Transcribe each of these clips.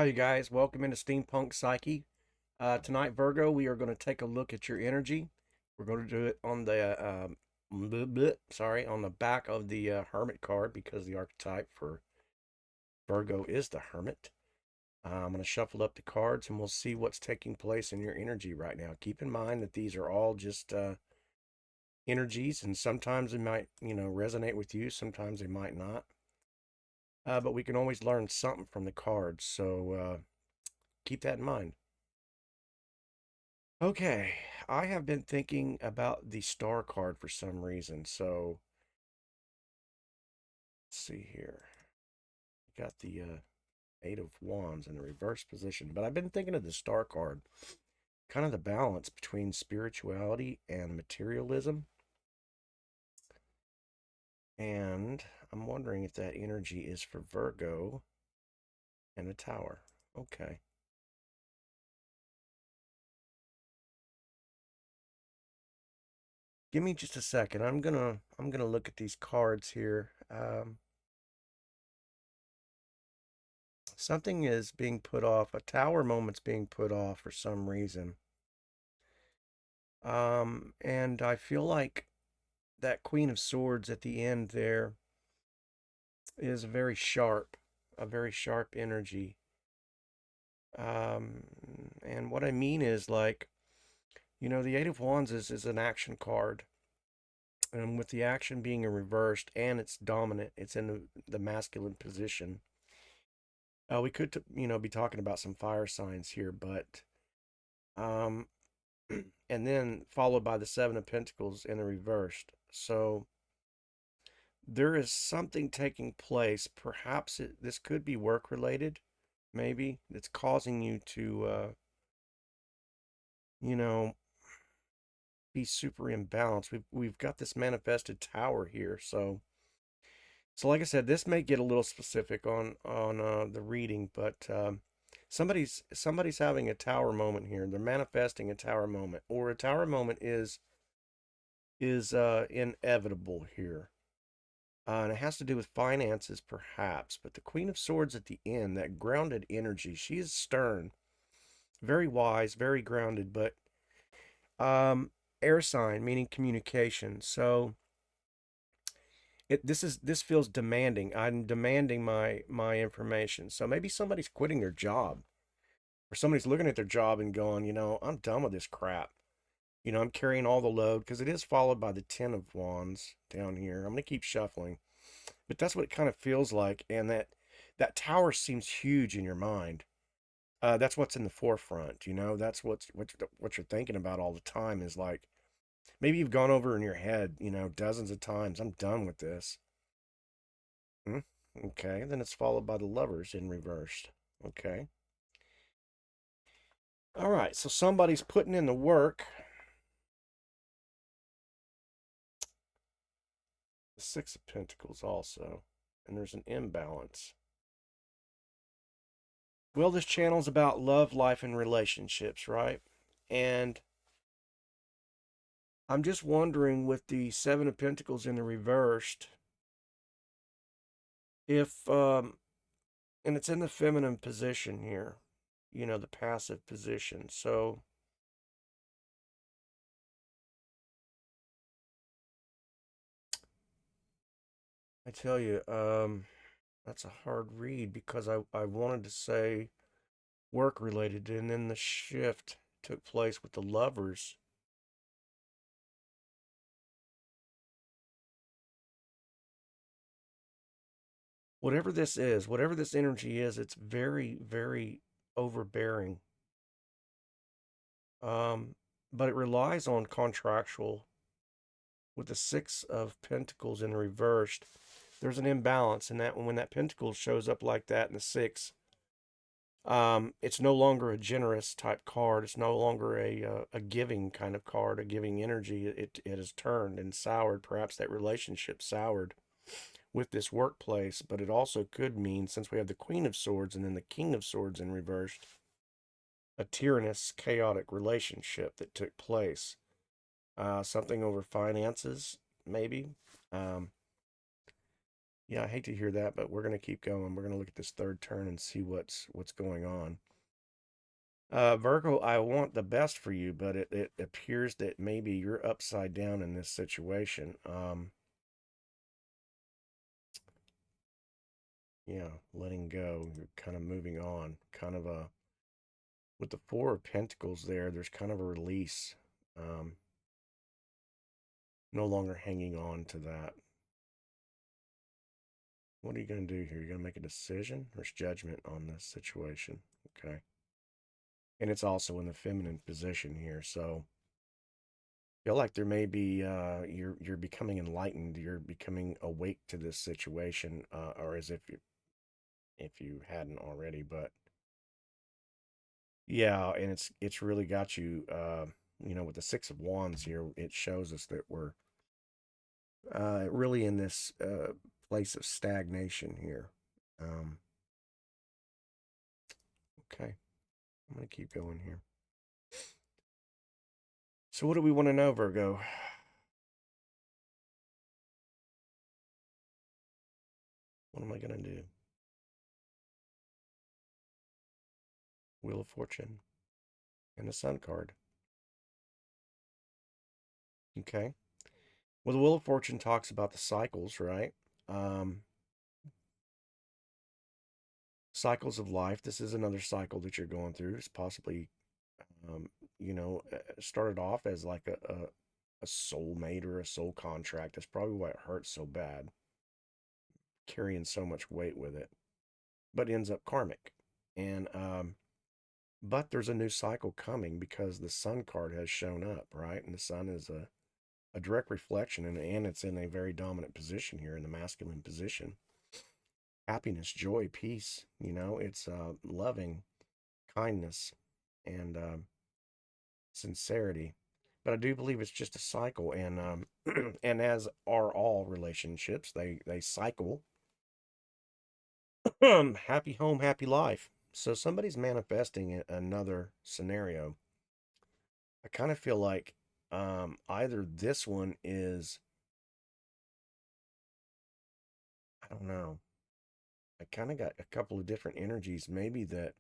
Hi, you guys. Welcome into Steampunk Psyche. Tonight, Virgo, we are going to take a look at your energy. We're going to do it on the on the back of the Hermit card because the archetype for Virgo is the Hermit. I'm going to shuffle up the cards and we'll see what's taking place in your energy right now. Keep in mind that these are all just energies, and sometimes they might, resonate with you. Sometimes they might not. But we can always learn something from the cards. So keep that in mind. Okay, I have been thinking about the star card for some reason. So let's see here. Got the Eight of Wands in the reverse position, but I've been thinking of the star card, kind of the balance between spirituality and materialism. And I'm wondering if that energy is for Virgo and a tower. Okay. Give me just a second. I'm gonna look at these cards here. Something is being put off. A tower moment's being put off for some reason. And I feel like that Queen of Swords at the end there is a very sharp energy. And what I mean is like, the Eight of Wands is an action card. And with the action being reversed and it's dominant, it's in the masculine position. We could, be talking about some fire signs here, but um, and then followed by the Seven of Pentacles in the reversed. So there is something taking place. Perhaps this could be work related, maybe. It's causing you to, you know, be super imbalanced. We've got this manifested tower here, so like I said, this may get a little specific on the reading, but somebody's having a tower moment here. They're manifesting a tower moment, or a tower moment is inevitable here. And it has to do with finances, perhaps. But the Queen of Swords at the end, that grounded energy, she is stern, very wise, very grounded, but um, air sign, meaning communication. So this feels demanding. I'm demanding my information. So maybe somebody's quitting their job, or somebody's looking at their job and going, I'm done with this crap. I'm carrying all the load, because it is followed by the Ten of Wands down here. I'm going to keep shuffling. But that's what it kind of feels like. And that tower seems huge in your mind. That's what's in the forefront. That's what you're thinking about all the time, is like, maybe you've gone over in your head, dozens of times. I'm done with this. Hmm? Okay. Then it's followed by the Lovers in reversed. Okay. All right. So somebody's putting in the work. The Six of Pentacles also. And there's an imbalance. Well, this channel's about love, life, and relationships, right? And I'm just wondering, with the Seven of Pentacles in the reversed, if and it's in the feminine position here, the passive position. So I tell you, that's a hard read, because I wanted to say work related, and then the shift took place with the Lovers. Whatever this is, whatever this energy is, it's very, very overbearing. But it relies on contractual. With the Six of Pentacles in reversed, there's an imbalance in that when that Pentacle shows up like that in the six, it's no longer a generous type card. It's no longer a giving kind of card, a giving energy. It has turned and soured. Perhaps that relationship soured with this workplace, but it also could mean, since we have the Queen of Swords and then the King of Swords in reversed, a tyrannous, chaotic relationship that took place. Something over finances, maybe. Um, Yeah, I hate to hear that, but we're going to keep going. We're going to look at this third turn and see what's going on. Virgo, I want the best for you, but it appears that maybe you're upside down in this situation. Yeah, letting go. You're kind of moving on. Kind of a with the Four of Pentacles there. There's kind of a release. Um, no longer hanging on to that. What are you going to do here? You're going to make a decision. There's judgment on this situation. Okay. And it's also in the feminine position here. So feel like there may be you're becoming enlightened. You're becoming awake to this situation, or as if you hadn't already. But yeah, and it's really got you. With the Six of Wands here, it shows us that we're really in this place of stagnation here. Um, okay, I'm gonna keep going here. So what do we want to know, Virgo? What am I gonna do? Wheel of Fortune and the Sun card. Okay. Well, the Wheel of Fortune talks about the cycles, right? Um, Cycles of life. This is another cycle that you're going through. It's possibly, started off as like a soulmate or a soul contract. That's probably why it hurts so bad, carrying so much weight with it, but ends up karmic. And but there's a new cycle coming because the Sun card has shown up, right? And the Sun is a direct reflection, and it's in a very dominant position here in the masculine position. Happiness, joy, peace. It's loving, kindness, and sincerity. But I do believe it's just a cycle, and and as are all relationships, they cycle. Happy home, happy life. So somebody's manifesting another scenario. I kind of feel like either this one is, I don't know. I kind of got a couple of different energies. Maybe that,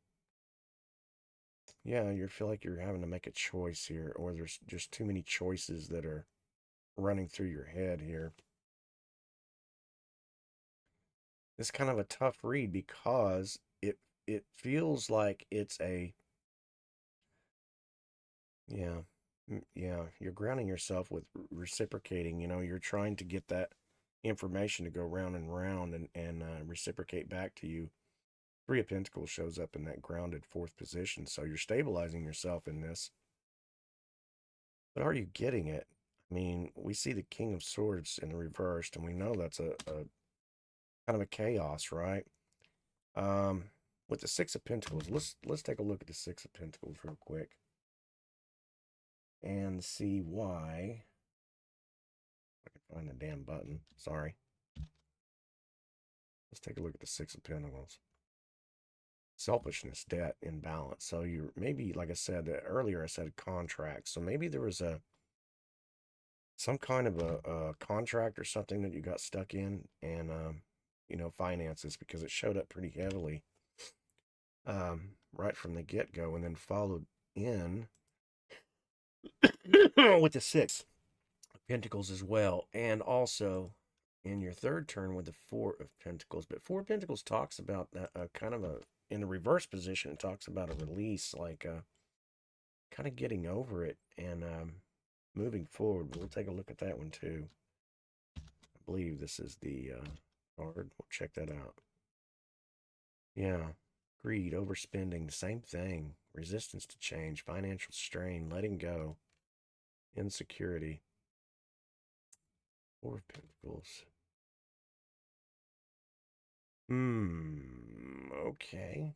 yeah, you feel like you're having to make a choice here, or there's just too many choices that are running through your head here. It's kind of a tough read because it feels like it's a, yeah, yeah, you're grounding yourself with reciprocating. You're trying to get that information to go round and round and reciprocate back to you. Three of Pentacles shows up in that grounded fourth position, so you're stabilizing yourself in this. But are you getting it? I mean, we see the King of Swords in the reversed, and we know that's a kind of a chaos, right? Um, with the Six of Pentacles, let's take a look at the Six of Pentacles real quick and see why. I can find the damn button. Sorry. Let's take a look at the Six of Pentacles. Selfishness, debt, imbalance. So you're maybe, like I said earlier, I said contract. So maybe there was some kind of a contract or something that you got stuck in, and finances, because it showed up pretty heavily right from the get-go, and then followed in with the Six of Pentacles as well, and also in your third turn with the Four of Pentacles. But Four of Pentacles talks about that kind of in the reverse position, it talks about a release, like kind of getting over it and moving forward. We'll take a look at that one too. I believe this is the card. We'll check that out. Yeah. Greed, overspending, same thing. Resistance to change, financial strain, letting go, insecurity. Four of Pentacles. Okay.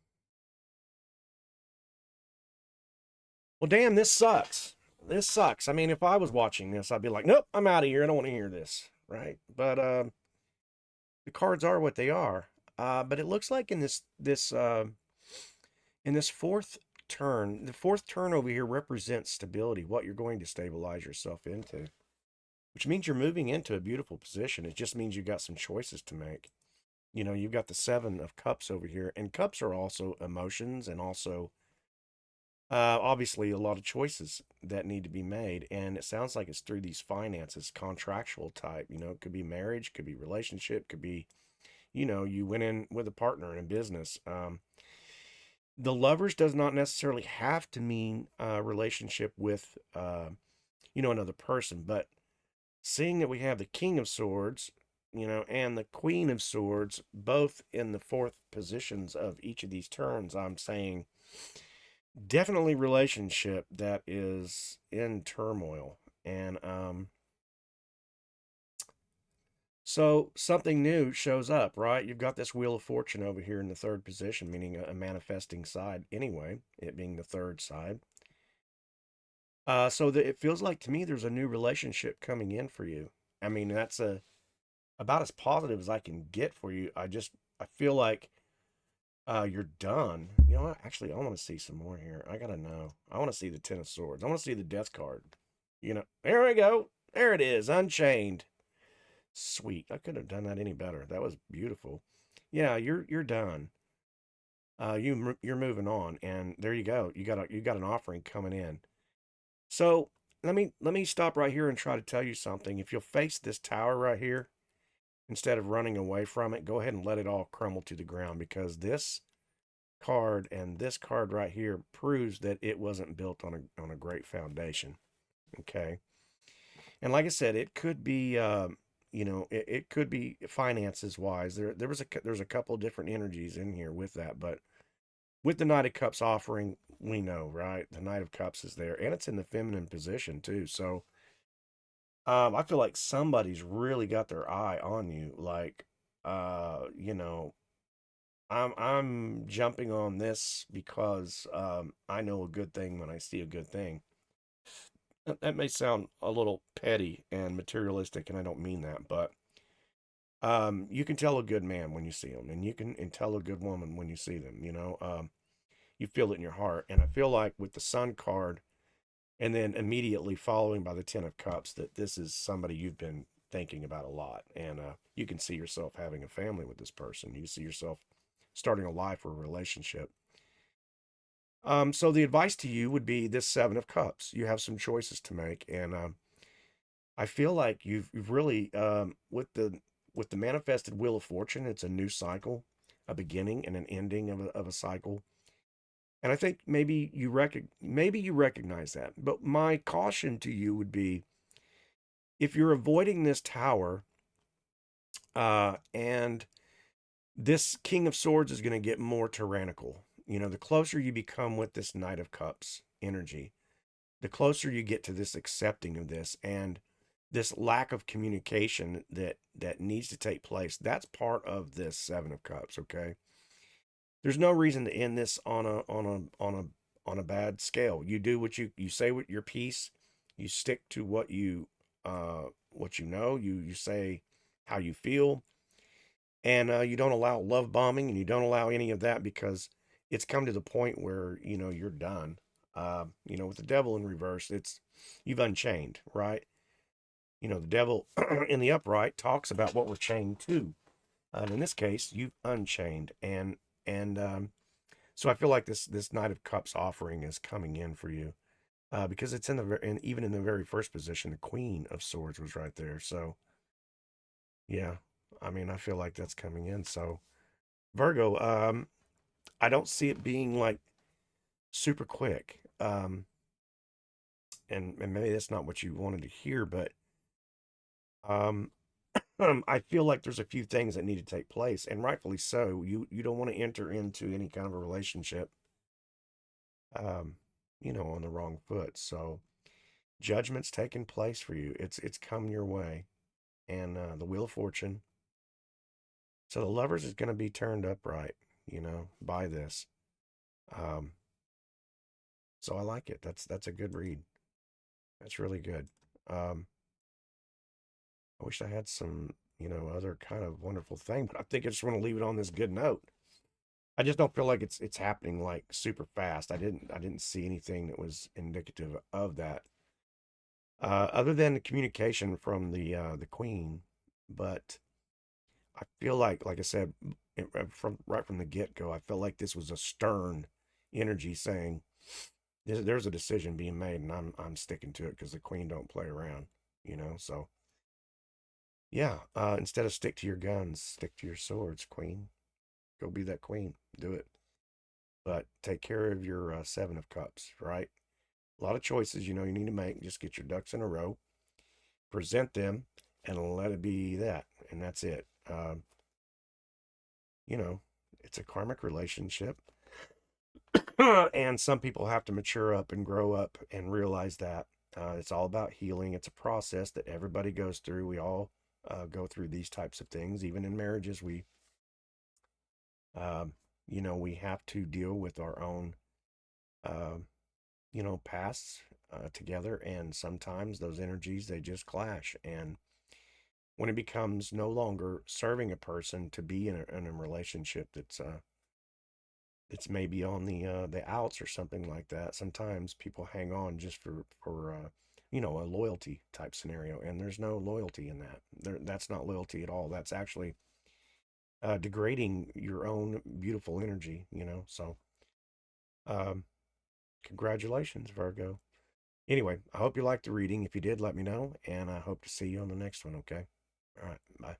Well, damn, this sucks. This sucks. I mean, if I was watching this, I'd be like, nope, I'm out of here. I don't want to hear this. Right. But the cards are what they are. But it looks like in this fourth turn, the fourth turn over here represents stability, what you're going to stabilize yourself into, which means you're moving into a beautiful position. It just means you've got some choices to make. You've got the Seven of Cups over here, and cups are also emotions and also obviously a lot of choices that need to be made. And it sounds like it's through these finances, contractual type. It could be marriage, could be relationship, could be, you went in with a partner in a business. The lovers does not necessarily have to mean a relationship with, another person, but seeing that we have the King of Swords, and the Queen of Swords, both in the fourth positions of each of these turns, I'm saying definitely relationship that is in turmoil. And so something new shows up, right? You've got this Wheel of Fortune over here in the third position, meaning a manifesting side anyway, it being the third side. So that it feels like to me there's a new relationship coming in for you. I mean, that's about as positive as I can get for you. I feel like you're done. You know what? Actually, I want to see some more here. I gotta know. I want to see the Ten of Swords. I want to see the Death card. There we go. There it is, Unchained. Sweet. I couldn't have done that any better. That was beautiful. Yeah, you're done. You're moving on, and there you go. You got an offering coming in. So let me stop right here and try to tell you something. If you'll face this tower right here instead of running away from it, go ahead and let it all crumble to the ground, because this card and this card right here proves that it wasn't built on a great foundation. Okay. And like I said, it could be it could be finances wise. There's a couple different energies in here with that, but with the Knight of Cups offering, we know, right? The Knight of Cups is there, and it's in the feminine position too. So I feel like somebody's really got their eye on you. Like, I'm jumping on this because I know a good thing when I see a good thing. That may sound a little petty and materialistic, and I don't mean that, but you can tell a good man when you see him, and you can and tell a good woman when you see them. You feel it in your heart, and I feel like with the Sun card, and then immediately following by the Ten of Cups, that this is somebody you've been thinking about a lot, and you can see yourself having a family with this person. You see yourself starting a life or a relationship. So the advice to you would be this Seven of Cups. You have some choices to make, and I feel like you've really with the manifested Wheel of Fortune, it's a new cycle, a beginning and an ending of a cycle. And I think maybe you recognize that. But my caution to you would be, if you're avoiding this tower, and this King of Swords is going to get more tyrannical. The closer you become with this Knight of Cups energy, the closer you get to this accepting of this, and this lack of communication that needs to take place. That's part of this Seven of Cups. Okay, there's no reason to end this on a bad scale. You do what you say with your piece. You stick to what you know. You say how you feel, and you don't allow love bombing, and you don't allow any of that, because it's come to the point where you're done. With the Devil in reverse, you've unchained, right? The devil in the upright talks about what we're chained to. In this case, you've unchained, and so I feel like this Knight of Cups offering is coming in for you, because it's and even in the very first position, the Queen of Swords was right there. So yeah, I mean, I feel like that's coming in. So Virgo, I don't see it being like super quick. And maybe that's not what you wanted to hear, but um, I feel like there's a few things that need to take place, and rightfully so. You don't want to enter into any kind of a relationship, um, on the wrong foot. So judgment's taking place for you. It's come your way, and the Wheel of Fortune. So the Lovers is going to be turned upright, by this. Um, so I like it. That's a good read. That's really good. Um, I wish I had some, other kind of wonderful thing, but I think I just want to leave it on this good note. I just don't feel like it's happening like super fast. I didn't see anything that was indicative of that, other than the communication from the Queen. But I feel like I said, from right from the get-go, I felt like this was a stern energy saying there's a decision being made, and I'm sticking to it because the queen don't play around, you know. So yeah, instead of stick to your guns, stick to your swords, queen. Go be that queen. Do it. But take care of your seven of cups, right? A lot of choices, you need to make. Just get your ducks in a row, present them, and let it be that, and that's it. You know, it's a karmic relationship. And some people have to mature up and grow up and realize that it's all about healing. It's a process that everybody goes through. We all go through these types of things. Even in marriages, um, we have to deal with our own, uh, pasts together. And sometimes those energies, they just clash. And when it becomes no longer serving a person to be in a relationship it's maybe on the outs or something like that. Sometimes people hang on just for a loyalty type scenario, and there's no loyalty in that. That's not loyalty at all. That's actually degrading your own beautiful energy. So um, congratulations, Virgo. Anyway, I hope you liked the reading. If you did, let me know, and I hope to see you on the next one. Okay. All right. Bye.